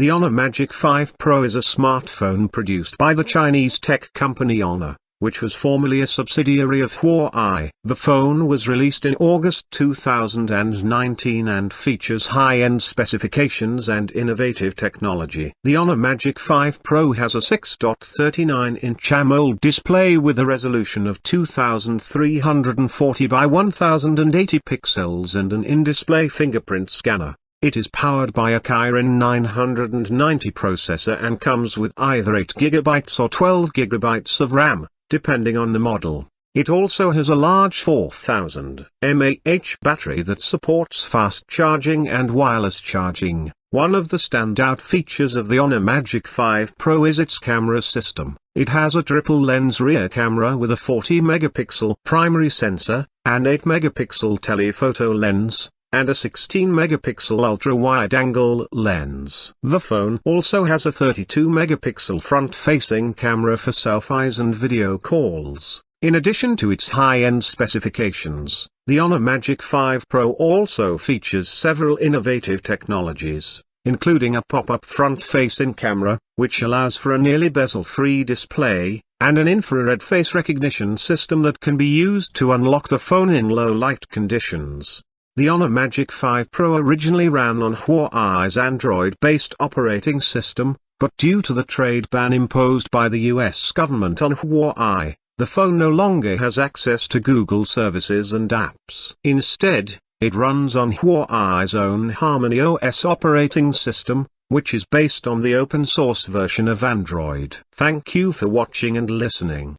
The Honor Magic 5 Pro is a smartphone produced by the Chinese tech company Honor, which was formerly a subsidiary of Huawei. The phone was released in August 2019 and features high-end specifications and innovative technology. The Honor Magic 5 Pro has a 6.39-inch AMOLED display with a resolution of 2340 by 1080 pixels and an in-display fingerprint scanner. It is powered by a Kirin 990 processor and comes with either 8GB or 12GB of RAM, depending on the model. It also has a large 4000 mAh battery that supports fast charging and wireless charging. One of the standout features of the Honor Magic 5 Pro is its camera system. It has a triple-lens rear camera with a 40-megapixel primary sensor, an 8-megapixel telephoto lens, and a 16-megapixel ultra-wide-angle lens. The phone also has a 32-megapixel front-facing camera for selfies and video calls. In addition to its high-end specifications, the Honor Magic 5 Pro also features several innovative technologies, including a pop-up front-facing camera, which allows for a nearly bezel-free display, and an infrared face recognition system that can be used to unlock the phone in low-light conditions. The Honor Magic 5 Pro originally ran on Huawei's Android-based operating system, but due to the trade ban imposed by the US government on Huawei, the phone no longer has access to Google services and apps. Instead, it runs on Huawei's own Harmony OS operating system, which is based on the open-source version of Android. Thank you for watching and listening.